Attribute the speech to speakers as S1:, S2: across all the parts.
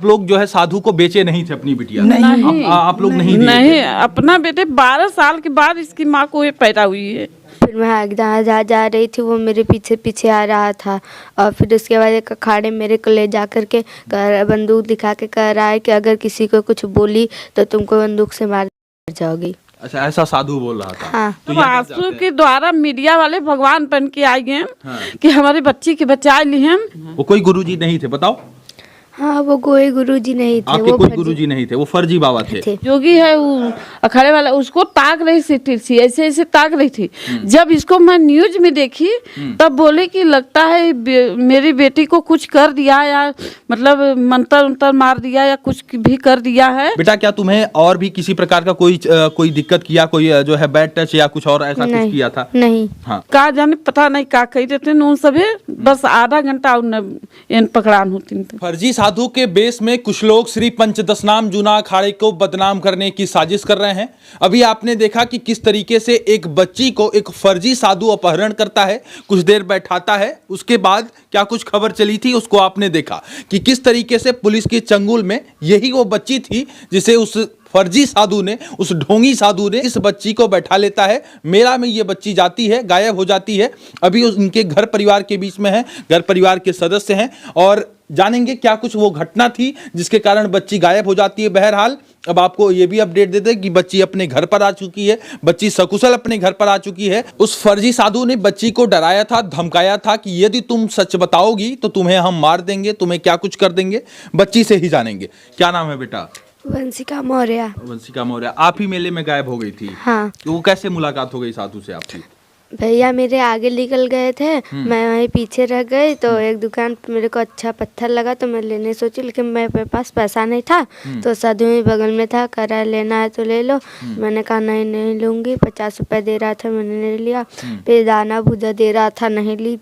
S1: आप लोग जो है साधु को बेचे नहीं थे अपनी बिटिया?
S2: नहीं,
S1: आप लोग नहीं दिए
S2: नहीं,
S1: थे?
S2: अपना बेटे 12 साल के बाद इसकी माँ को ये पैदा हुई है।
S3: फिर मैं एकदम जा रही थी, वो मेरे पीछे पीछे आ रहा था और फिर उसके बाद एक अखाड़े मेरे को ले जा कर के बंदूक दिखा के कह रहा है कि अगर किसी को कुछ बोली तो तुमको बंदूक से मार जाओगी।
S1: अच्छा, ऐसा साधु बोल रहा था।
S3: हाँ।
S1: तो
S2: तो आंसू के द्वारा मीडिया वाले भगवान बन के आए हैं
S1: हाँ।
S2: कि हमारी बच्ची के बचा ली हम।
S1: वो कोई गुरुजी नहीं थे, बताओ?
S3: हाँ, वो कोई गुरुजी नहीं थे,
S1: आपके
S3: वो
S1: कोई गुरुजी नहीं थे, वो फर्जी बाबा थे।
S2: जोगी है वो अखाड़े वाला, उसको ताक रही थी, ऐसे ऐसे ताक रही थी। जब इसको मैं न्यूज में देखी तब बोले कि लगता है मेरी बेटी को कुछ कर दिया या मतलब मंत्र उंतर मार दिया या कुछ भी कर दिया है।
S1: बेटा, क्या तुम्हें और भी किसी प्रकार का कोई दिक्कत किया, कोई जो है बैड टच या कुछ और ऐसा कुछ किया था?
S3: नहीं।
S1: हाँ।
S2: का जाने पता नहीं का कही देते उन सभी, बस आधा घंटा उन पकड़ान होती।
S1: फर्जी साधु के बेस में कुछ लोग श्री पंचदशनाम जूना अखाड़े को बदनाम करने की साजिश कर रहे हैं। अभी आपने देखा कि किस तरीके से एक बच्ची को एक फर्जी साधु अपहरण करता है, कुछ देर बैठाता है, उसके बाद क्या कुछ खबर चली थी उसको आपने देखा कि किस तरीके से पुलिस के चंगुल में यही वो बच्ची थी जिसे उस फर्जी साधु ने, उस ढोंगी साधु ने इस बच्ची को बैठा लेता है। मेला में ये बच्ची जाती है, गायब हो जाती है। अभी उनके घर परिवार के बीच में है, घर परिवार के सदस्य हैं और जानेंगे क्या कुछ वो घटना थी जिसके कारण बच्ची गायब हो जाती है। बहरहाल अब आपको ये भी अपडेट दे दें कि बच्ची अपने घर पर आ चुकी है, बच्ची सकुशल अपने घर पर आ चुकी है। उस फर्जी साधु ने बच्ची को डराया था, धमकाया था कि यदि तुम सच बताओगी तो तुम्हें हम मार देंगे, तुम्हें क्या कुछ कर देंगे। बच्ची से ही जानेंगे। क्या नाम है बेटा?
S3: वंशिका मौर्य।
S1: वंशिका मौर्य। आप ही मेले में गायब हो गई थी?
S3: हाँ।
S1: तो वो कैसे मुलाकात हो गई साधु से आपकी?
S3: भैया मेरे आगे निकल गए थे, मैं वहीं पीछे रह गई तो एक दुकान पे मेरे को अच्छा पत्थर लगा तो मैं लेने सोची, लेकिन मेरे पास पैसा नहीं था। तो साधु ही बगल में था, कह रहा है लेना है तो ले लो। मैंने कहा नहीं लूँगी। 50 रुपये दे रहा था, मैंने नहीं लिया। फिर दाना भूजा दे रहा था, नहीं ली।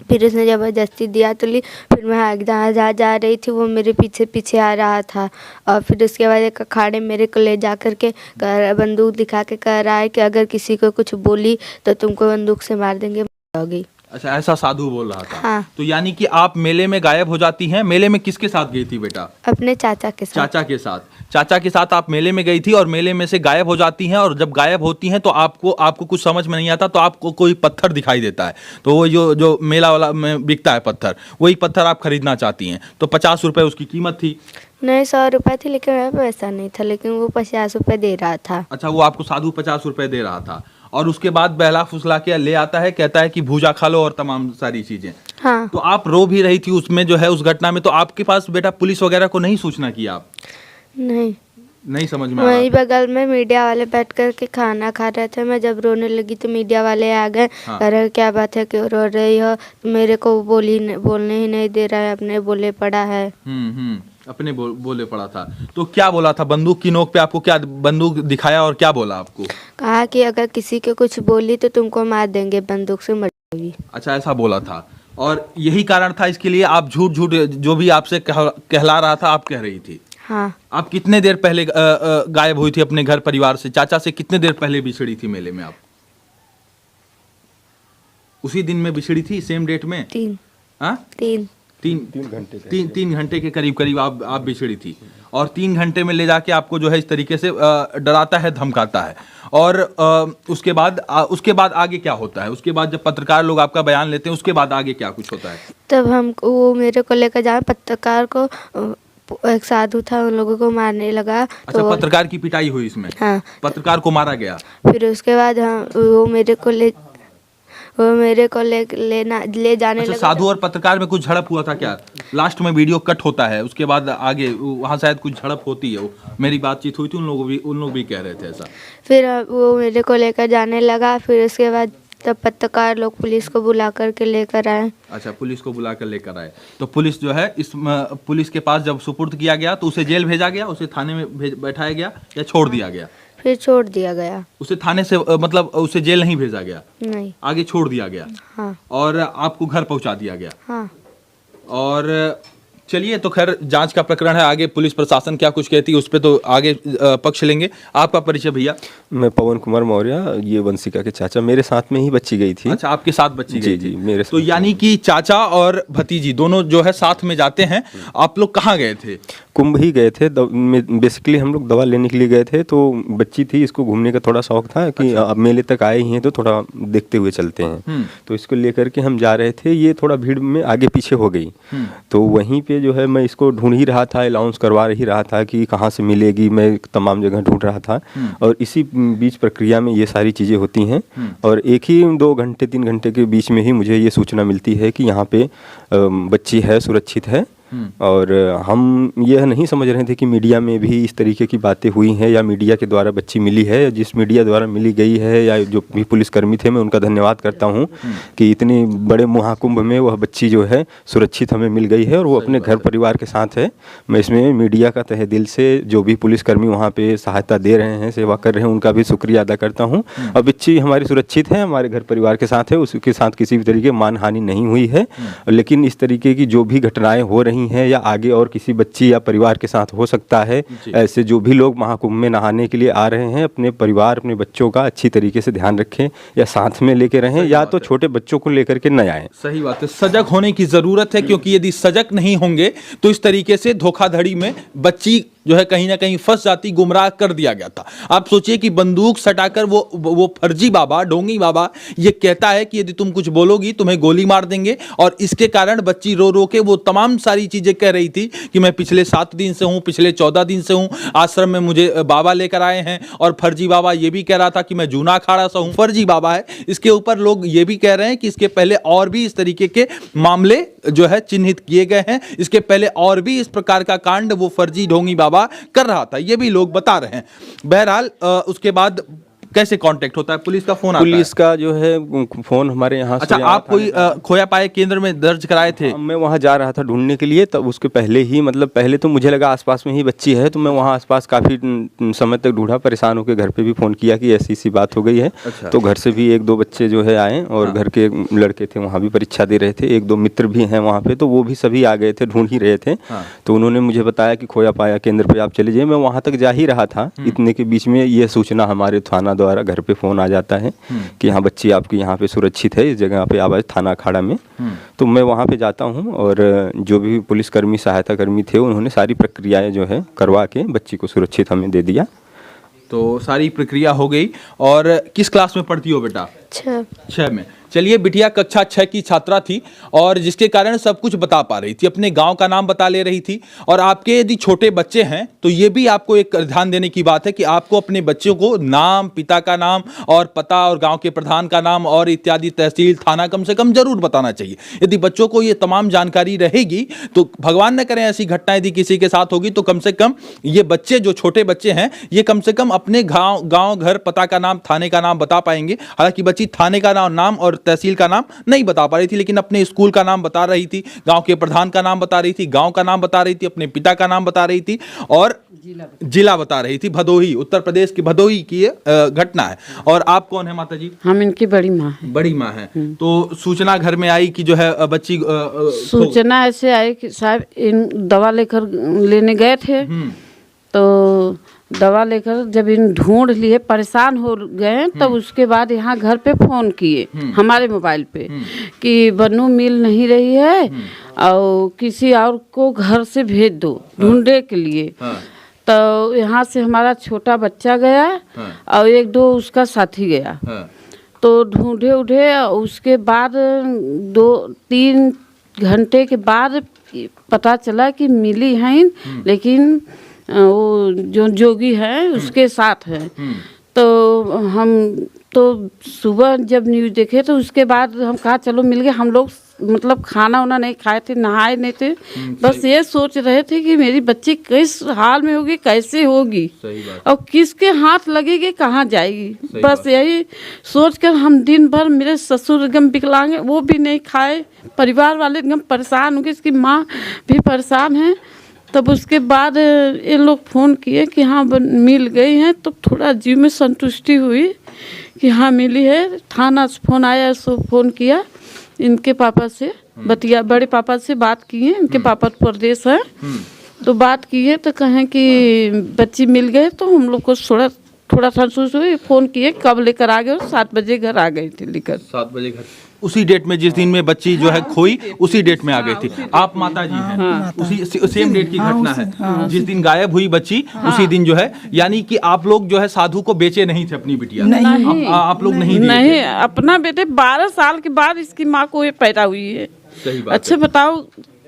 S3: फिर उसने ज़बरदस्ती दिया तो ली। फिर मैं एकदम जा रही थी, वो मेरे पीछे पीछे आ रहा था और फिर उसके बाद एक अखाड़े मेरे को ले जा कर के बंदूक दिखा के कह रहा है कि अगर किसी को कुछ बोली तो तुमको बंदूक से मार देंगे, जाओगी।
S1: अच्छा, ऐसा साधु बोल रहा था।
S3: हाँ।
S1: तो यानी कि आप मेले में गायब हो जाती हैं। मेले में किसके साथ गई थी बेटा?
S3: अपने चाचा के साथ।
S1: चाचा के साथ। चाचा के साथ आप मेले में गई थी और मेले में से गायब हो जाती हैं और जब गायब होती हैं तो आपको कुछ समझ में नहीं आता तो आपको कोई पत्थर दिखाई देता है, तो वो जो मेला वाला में बिकता है पत्थर, वही पत्थर आप खरीदना चाहती हैं। तो 50 रुपये उसकी कीमत थी?
S3: नहीं, 100 रुपये थी, लेकिन मेरा पैसा नहीं था, लेकिन वो 50 रुपये दे रहा था।
S1: अच्छा, वो आपको साधु 50 रुपये दे रहा था और उसके बाद बहला फुसला के ले आता है, कहता है कि भूजा खा लो और तमाम सारी चीजें।
S3: हाँ।
S1: तो आप रो भी रही थी उसमें जो है उस घटना में, तो आपके पास बेटा पुलिस वगैरह को नहीं सूचना किया आप? नहीं समझ में आया?
S3: वहीं बगल में मीडिया वाले बैठ कर के खाना खा रहे थे। मैं जब रोने लगी तो मीडिया वाले आ गए।
S1: हाँ।
S3: कह रहे क्या बात है, क्यों रो रही हो? मेरे को बोलने ही नहीं दे रहा है, अपने बोले पड़ा है।
S1: अपने बोले पड़ा था। तो क्या बोला था? बंदूक की नोक पे आपको क्या बंदूक दिखाया और क्या बोला आपको?
S3: कहा कि अगर किसी को कुछ बोली तो तुमको मार देंगे, बंदूक से मर जाओगी।
S1: अच्छा, ऐसा बोला था और यही कारण था इसके लिए आप झूठ जो भी आपसे कहला रहा था आप कह रही थी?
S3: हाँ।
S1: आप कितने देर पहले गायब हुई थी अपने घर परिवार से? चाचा से कितने देर पहले बिछड़ी थी मेले में आप? उसी दिन में बिछड़ी थी, सेम डेट में? 3 घंटे के करीब आप बिछड़ी थी और 3 घंटे में ले जाके आपको जो है इस तरीके से डराता है, धमकाता है। और उसके बाद आगे क्या होता है? उसके बाद जब पत्रकार लोग आपका बयान लेते हैं उसके बाद आगे क्या कुछ होता है?
S3: तब वो मेरे को लेकर जाए, पत्रकार को, एक साधु था, उन लोगों को मारने लगा।
S1: अच्छा,
S3: तो
S1: पत्रकार की पिटाई हुई इसमें?
S3: हाँ।
S1: पत्रकार को मारा गया।
S3: फिर उसके बाद वो मेरे को ले जाने
S1: अच्छा,
S3: लगा।
S1: साधु और पत्रकार में कुछ झड़प हुआ था क्या? लास्ट में वीडियो कट होता है, उसके बाद आगे वहाँ शायद कुछ झड़प होती है। मेरी बातचीत हुई थी, उन लोग भी कह रहे थे ऐसा।
S3: फिर वो मेरे को लेकर जाने लगा। फिर उसके बाद तब पत्रकार लोग पुलिस को बुला करके लेकर आए।
S1: अच्छा, पुलिस को बुला कर लेकर आए। तो पुलिस जो है पुलिस के पास जब सुपुर्द किया गया तो उसे जेल भेजा गया, उसे थाने में बैठाया गया या छोड़ दिया गया?
S3: फिर छोड़ दिया गया।
S1: उसे थाने से मतलब उसे जेल नहीं भेजा गया?
S3: नहीं।
S1: आगे छोड़ दिया गया।
S3: हाँ।
S1: और आपको घर पहुंचा दिया गया।
S3: हाँ।
S1: और चलिए, तो खैर जांच का प्रकरण है, आगे पुलिस प्रशासन क्या कुछ कहती है उस पर तो आगे पक्ष लेंगे। आपका परिचय भैया?
S4: मैं पवन कुमार मौर्य, ये वंशिका के चाचा। मेरे साथ में ही बच्ची गई थी।
S1: अच्छा, आपके साथ बच्ची गई थी?
S4: मेरे साथ।
S1: तो यानी कि चाचा और भतीजी दोनों जो है साथ में जाते हैं। आप लोग कहाँ गए थे?
S4: कुंभ ही गए थे। बेसिकली हम लोग दवा लेने के लिए गए थे, तो बच्ची थी, इसको घूमने का थोड़ा शौक था कि अब मेले तक आए ही हैं तो थोड़ा देखते हुए चलते हैं। तो इसको लेकर के हम जा रहे थे, ये थोड़ा भीड़ में आगे पीछे हो गई। तो वहीं पे जो है मैं इसको ढूंढ ही रहा था, अलाउंस करवा ही रहा था कि कहाँ से मिलेगी, मैं तमाम जगह ढूंढ रहा था। और इसी बीच प्रक्रिया में ये सारी चीज़ें होती हैं, और एक ही 2 घंटे 3 घंटे के बीच में ही मुझे ये सूचना मिलती है कि यहाँ पे बच्ची है, सुरक्षित है। और हम यह नहीं समझ रहे थे कि मीडिया में भी इस तरीके की बातें हुई हैं या मीडिया के द्वारा बच्ची मिली है। जिस मीडिया द्वारा मिली गई है या जो भी पुलिसकर्मी थे, मैं उनका धन्यवाद करता हूं कि इतने बड़े महाकुंभ में वह बच्ची जो है सुरक्षित हमें मिल गई है और वो अपने घर परिवार के साथ है। मैं इसमें मीडिया का तहे दिल से जो भी पुलिसकर्मी वहाँ पे सहायता दे रहे हैं, सेवा कर रहे हैं, उनका भी शुक्रिया अदा करता हूँ। और बच्ची हमारी सुरक्षित है, हमारे घर परिवार के साथ है, उसके साथ किसी भी तरीके मान हानि नहीं हुई है। लेकिन इस तरीके की जो भी घटनाएं हो रही हैं या आगे और किसी बच्ची या परिवार के साथ हो सकता है, ऐसे जो भी लोग महाकुंभ में नहाने के लिए आ रहे हैं, अपने परिवार, अपने बच्चों का अच्छी तरीके से ध्यान रखें या साथ में लेके रहें, या तो छोटे बच्चों को लेकर के न आएं।
S1: सही बात है, सजग होने की जरूरत है, क्योंकि यदि सजग नहीं होंगे तो इस तरीके से धोखाधड़ी में बच्ची जो है कहीं ना कहीं फंस जाती, गुमराह कर दिया गया था। आप सोचिए कि बंदूक सटाकर वो फर्जी बाबा, ढोंगी बाबा ये कहता है कि यदि तुम कुछ बोलोगी तुम्हें गोली मार देंगे, और इसके कारण बच्ची रो रो के वो तमाम सारी चीजें कह रही थी कि मैं पिछले 7 दिन से हूं, पिछले 14 दिन से हूं, आश्रम में मुझे बाबा लेकर आए हैं। और फर्जी बाबा ये भी कह रहा था कि मैं जूना अखाड़ा सा हूं, फर्जी बाबा है। इसके ऊपर लोग ये भी कह रहे हैं कि इसके पहले और भी इस तरीके के मामले जो है चिन्हित किए गए हैं, इसके पहले और भी इस प्रकार का कांड वो फर्जी ढोंगी बाबा कर रहा था, ये भी लोग बता रहे हैं। बहरहाल उसके बाद कैसे कांटेक्ट होता है? पुलिस का फोन आता है?
S4: पुलिस का जो है फोन हमारे यहाँ से।
S1: अच्छा, आप कोई खोया पाए केंद्र में दर्ज कराए थे?
S4: मैं वहाँ जा रहा था ढूंढने के लिए, तब उसके पहले ही, मतलब पहले तो मुझे लगा आसपास में ही बच्ची है, तो मैं वहाँ आसपास काफ़ी समय तक ढूंढा, परेशान होकर घर पे भी फ़ोन किया कि ऐसी सी बात हो गई है।
S1: अच्छा।
S4: तो घर से भी 1-2 बच्चे जो है आए, और घर के लड़के थे वहाँ भी परीक्षा दे रहे थे, 1-2 मित्र भी हैं वहाँ पे, तो वो भी सभी आ गए थे, ढूंढ ही रहे थे। तो उन्होंने मुझे बताया कि खोया पाया केंद्र पे आप चले जाइए। मैं वहाँ तक जा ही रहा था, इतने के बीच में ये सूचना हमारे थाना द्वारा घर पे फ़ोन आ जाता है कि हाँ बच्ची आपकी यहाँ पे सुरक्षित है, इस जगह पे आवाज थाना अखाड़ा में। तो मैं वहाँ पे जाता हूँ, और जो भी पुलिसकर्मी, सहायता कर्मी थे, उन्होंने सारी प्रक्रियाएं जो है करवा के बच्ची को सुरक्षित हमें दे दिया।
S1: तो सारी प्रक्रिया हो गई। और किस क्लास में पढ़ती हो बेटा? 6 में। चलिए, बिटिया कक्षा 6 की छात्रा थी, और जिसके कारण सब कुछ बता पा रही थी, अपने गांव का नाम बता ले रही थी। और आपके यदि छोटे बच्चे हैं तो ये भी आपको एक ध्यान देने की बात है कि आपको अपने बच्चों को नाम, पिता का नाम और पता, और गांव के प्रधान का नाम और इत्यादि, तहसील, थाना कम से कम जरूर बताना चाहिए। यदि बच्चों को ये तमाम जानकारी रहेगी तो भगवान न करें ऐसी घटना यदि किसी के साथ होगी, तो कम से कम ये बच्चे, जो छोटे बच्चे हैं, ये कम से कम अपने गाँव, घर, पता का नाम, थाने का नाम बता पाएंगे। हालांकि बच्ची थाने का नाम और तहसील का नाम नहीं बता पा रही थी, लेकिन अपने स्कूल का नाम बता रही थी, गांव के प्रधान का नाम बता रही थी, गांव का नाम बता रही थी, अपने पिता का नाम बता रही थी, और जिला बता रही थी। भदोही, उत्तर प्रदेश की भदोही की घटना है। और आप कौन है माता जी?
S2: हम इनकी बड़ी माँ हैं।
S1: बड़ी माँ है। तो सूचना घर में आई कि जो है बच्ची
S2: सूचना ऐसे आई कि साहब इन दवा लेने गए थे, तो दवा लेकर जब इन ढूंढ लिए, परेशान हो गए, तब उसके बाद यहाँ घर पे फ़ोन किए हमारे मोबाइल पे कि बन्नू मिल नहीं रही है, और किसी और को घर से भेज दो ढूंढने के लिए। तो यहाँ से हमारा छोटा बच्चा गया, और 1-2 उसका साथी गया। तो ढूंढे उठे, उसके बाद 2-3 घंटे के बाद पता चला कि मिली हैं, लेकिन वो जो जोगी है उसके साथ है। तो हम तो सुबह जब न्यूज़ देखे, तो उसके बाद हम कहा चलो मिल गए। हम लोग मतलब खाना वाना नहीं खाए थे, नहाए नहीं थे, बस ये सोच रहे थे कि मेरी बच्ची किस हाल में होगी, कैसे होगी, और किसके हाथ लगेगी, कहाँ जाएगी। बस यही सोचकर हम दिन भर, मेरे ससुर एकदम विकलांग, वो भी नहीं खाए, परिवार वाले एकदम परेशान हो गए, इसकी माँ भी परेशान है। तब उसके बाद ये लोग फ़ोन किए कि हाँ मिल गई हैं, तो थोड़ा जीव में संतुष्टि हुई कि हाँ मिली है। थाना से फ़ोन आया, सो फ़ोन किया इनके पापा से, बड़े पापा से बात किए, इनके पापा प्रदेश है, तो बात किए तो कहें कि बच्ची मिल गए। तो हम लोग को थोड़ा थोड़ा संसूस हुई, फोन किए कब लेकर आ गए, 7 बजे घर आ गई थी लेकर।
S1: 7 बजे घर, उसी डेट में जिस दिन में बच्ची जो है खोई, उसी डेट में आ गई थी। आप माता जी हैं, उसी सेम डेट की घटना है, जिस दिन गायब हुई बच्ची उसी दिन जो है, यानी कि आप लोग जो है साधु को बेचे नहीं थे अपनी बिटिया?
S2: नहीं,
S1: आप लोग नहीं दिए थे?
S2: नहीं, अपना बेटे 12 साल के बाद इसकी माँ को ये पैदा हुई है।
S1: सही बात
S2: अच्छा बताओ,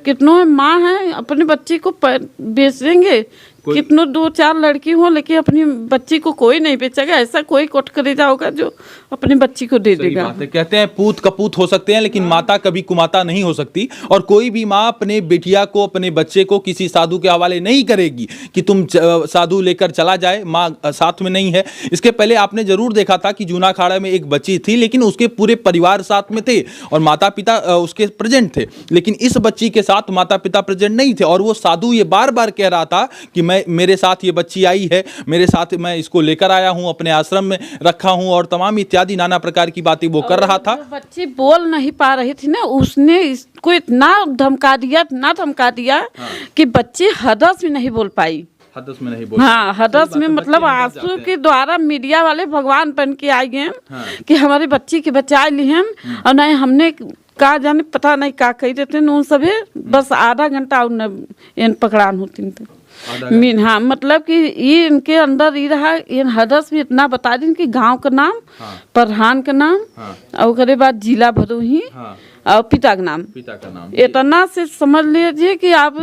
S2: कितनों माँ है अपने बच्ची को बेचेंगे, कितनों 2-4 लड़की हो लेकिन अपनी बच्ची को कोई नहीं बेचेगा। ऐसा कोई कोट करेजा होगा जो अपनी बच्ची को दे देगा।
S1: बात है। कहते हैं पूत कपूत हो सकते हैं लेकिन माता कभी कुमाता नहीं हो सकती, और कोई भी माँ अपने बेटिया को, अपने बच्चे को किसी साधु के हवाले नहीं करेगी कि तुम साधु लेकर चला जाए, माँ साथ में नहीं है। इसके पहले आपने जरूर देखा था कि जूना अखाड़ा में एक बच्ची थी लेकिन उसके पूरे परिवार साथ में थे और माता पिता उसके प्रेजेंट थे, लेकिन इस बच्ची के साथ माता पिता प्रेजेंट नहीं थे। और वो साधु ये बार बार कह रहा था कि मेरे साथ ये बच्ची आई है, मेरे साथ, मैं इसको लेकर आया हूं, अपने आश्रम में रखा हूं, और तमाम इत्यादि नाना प्रकार की बातें वो कर रहा था।
S2: बच्ची बोल नहीं पा रही थी ना, उसने इसको इतना धमका दिया कि बच्ची हदस में नहीं बोल पाई।
S1: हदस में नहीं बोल,
S2: हाँ, हदस में मतलब आंसू के द्वारा मीडिया वाले भगवान बन के आए हैं कि हमारी बच्ची के बचा ली हम, और नहीं हमने कहा जाने पता नहीं का कही देते उन सभी, बस आधा घंटा उन पकड़ान होती थी। हाँ, मतलब कि ये इनके अंदर ये रहा, इन हदस में इतना बता दी कि गांव का नाम, प्रधान का नाम, और उसके बाद जिला भदोही, और पिता का नाम, इतना से समझ लीजिए कि आप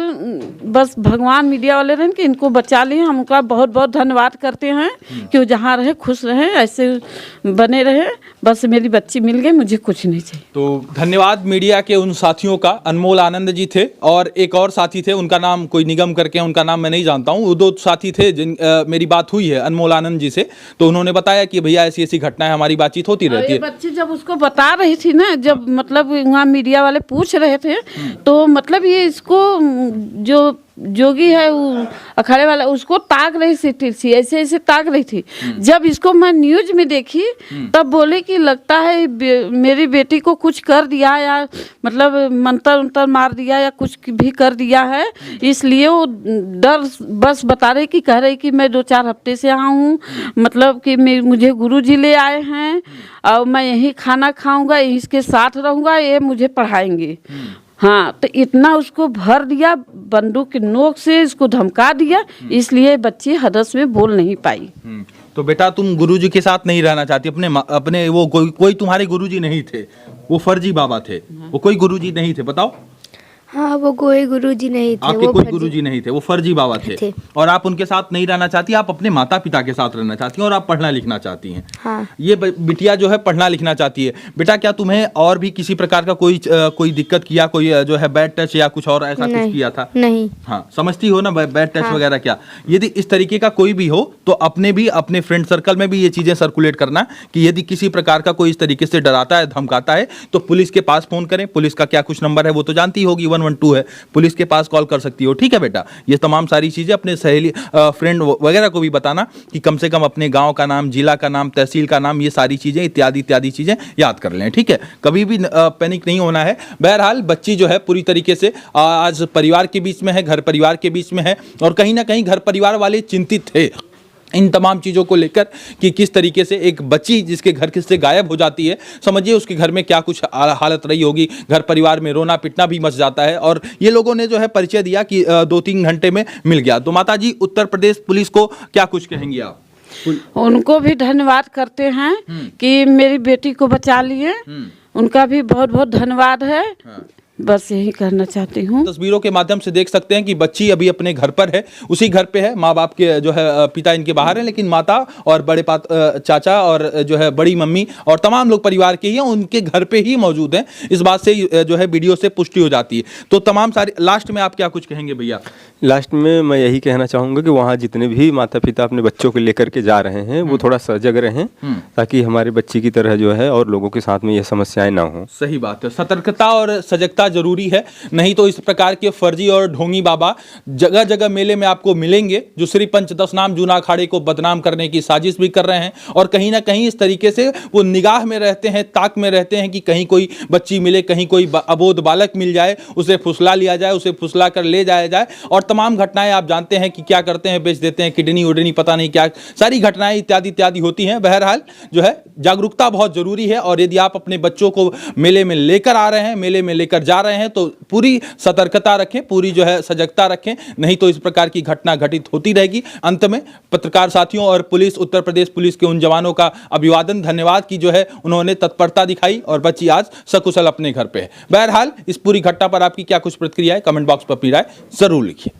S2: बस भगवान मीडिया वाले रहें कि इनको बचा लिए। हम उनका बहुत बहुत धन्यवाद करते हैं कि वो जहाँ रहे खुश रहे, ऐसे बने रहे। बस मेरी बच्ची मिल गई, मुझे कुछ नहीं चाहिए।
S1: तो धन्यवाद मीडिया के उन साथियों का। अनमोल आनंद जी थे और एक और साथी थे, उनका नाम कोई निगम करके, उनका नाम मैं नहीं जानता हूँ। वो 2 साथी थे जिन मेरी बात हुई है अनमोल आनंद जी से, तो उन्होंने बताया कि भैया ऐसी ऐसी घटनाएं, हमारी बातचीत होती रहती है।
S2: बच्ची जब उसको बता रही थी ना, जब मतलब वहाँ मीडिया वाले पूछ रहे थे, तो मतलब ये इसको जो जोगी है वो अखाड़े वाला, उसको ताक रही थी, ऐसे ऐसे ताक रही थी। जब इसको मैं न्यूज में देखी तब बोले कि लगता है मेरी बेटी को कुछ कर दिया, या मतलब मंत्र उंतर मार दिया या कुछ भी कर दिया है, इसलिए वो डर बस बता रही कि कह रही कि मैं 2-4 हफ्ते से यहाँ हूँ, मतलब कि मुझे गुरुजी ले आए हैं और मैं यहीं खाना खाऊंगा, इसके साथ रहूँगा, ये मुझे पढ़ाएंगे। हाँ, तो इतना उसको भर दिया, बंदूक की नोक से इसको धमका दिया, इसलिए बच्ची हदस में बोल नहीं पाई।
S1: तो बेटा तुम गुरुजी के साथ नहीं रहना चाहती, अपने वो कोई तुम्हारे गुरुजी नहीं थे, वो फर्जी बाबा थे, वो कोई गुरुजी नहीं थे, बताओ।
S3: हाँ, वो कोई गुरुजी नहीं थे,
S1: आपके कोई गुरुजी नहीं थे, वो फर्जी बाबा थे। और आप उनके साथ नहीं रहना चाहती, आप अपने माता पिता के साथ रहना चाहती हैं और आप पढ़ना लिखना चाहती हैं।
S3: हाँ।
S1: ये बिटिया जो है पढ़ना लिखना चाहती है। बेटा क्या तुम्हें और भी किसी प्रकार का कोई दिक्कत किया, कोई जो है बैड टच या कुछ और ऐसा कुछ किया था?
S3: नहीं।
S1: हाँ, समझती हो ना बैड टच वगैरह क्या? यदि इस तरीके का कोई भी हो तो अपने फ्रेंड सर्कल में भी ये चीजें सर्कुलेट करना कि यदि किसी प्रकार का कोई इस तरीके से डराता है, धमकाता है, तो पुलिस के पास फोन करें। पुलिस का क्या कुछ नंबर है वो तो जानती होगी, 112 है, पुलिस के पास कॉल कर सकती हो। ठीक है बेटा, ये तमाम सारी चीजें अपने सहेली फ्रेंड वगैरह को भी बताना कि कम से कम अपने गांव का नाम, जिला का नाम, तहसील का नाम, ये सारी चीजें इत्यादि इत्यादि चीजें याद कर लें। ठीक है, कभी भी पैनिक नहीं होना है। बहरहाल बच्ची जो है पूरी तरीके से आज परिवार के बीच में है, घर परिवार के बीच में है, और कहीं ना कहीं घर परिवार वाले चिंतित थे इन तमाम चीज़ों को लेकर कि किस तरीके से एक बच्ची जिसके घर से गायब हो जाती है, समझिए उसके घर में क्या कुछ हालत रही होगी। घर परिवार में रोना पिटना भी मच जाता है। और ये लोगों ने जो है परिचय दिया कि 2-3 घंटे में मिल गया। तो माता जी, उत्तर प्रदेश पुलिस को क्या कुछ कहेंगी आप?
S2: उनको भी धन्यवाद करते हैं कि मेरी बेटी को बचा लिए, उनका भी बहुत बहुत धन्यवाद है। बस यही कहना चाहती हूँ।
S1: तस्वीरों के माध्यम से देख सकते हैं कि बच्ची अभी अपने घर पर है, उसी घर पे है। माँ बाप के जो है पिता इनके बाहर हैं, लेकिन माता और बड़े चाचा और जो है बड़ी मम्मी और तमाम लोग परिवार के ही हैं, उनके घर पे ही मौजूद हैं। इस बात से जो है वीडियो से पुष्टि हो जाती है। तो तमाम सारी, लास्ट में आप क्या कुछ कहेंगे भैया?
S4: लास्ट में मैं यही कहना चाहूँगा कि वहाँ जितने भी माता पिता अपने बच्चों को लेकर के जा रहे हैं वो थोड़ा सजग रहें, ताकि हमारे बच्ची की तरह जो है और लोगों के साथ में ये समस्याएं ना हो।
S1: सही बात है, सतर्कता और सजगता जरूरी है, नहीं तो इस प्रकार के फर्जी और ढोंगी बाबा जगह जगह मेले में आपको मिलेंगे जो श्री पंचदशनाम जूना अखाड़े को बदनाम करने की साजिश भी कर रहे हैं। और कहीं ना कहीं इस तरीके से वो निगाह में रहते हैं, ताक में रहते हैं कि कहीं कोई बच्ची मिले, कहीं कोई अबोध बालक मिल जाए, उसे फुसला लिया जाए, उसे फुसला कर ले जाया जाए। और तमाम घटनाएं आप जानते हैं कि क्या करते हैं, बेच देते हैं, किडनी उडनी पता नहीं क्या सारी घटनाएं इत्यादि इत्यादि होती हैं। बहरहाल जो है जागरूकता बहुत जरूरी है, और यदि आप अपने बच्चों को मेले में लेकर आ रहे हैं, मेले में लेकर जा रहे हैं, तो पूरी सतर्कता रखें, पूरी जो है सजगता रखें, नहीं तो इस प्रकार की घटना घटित होती रहेगी। अंत में पत्रकार साथियों और पुलिस, उत्तर प्रदेश पुलिस के उन जवानों का अभिवादन, धन्यवाद कि जो है उन्होंने तत्परता दिखाई और बच्ची आज सकुशल अपने घर पे है। बहरहाल इस पूरी घटना पर आपकी क्या कुछ प्रतिक्रिया है, कमेंट बॉक्स पर अपनी राय जरूर लिखिए।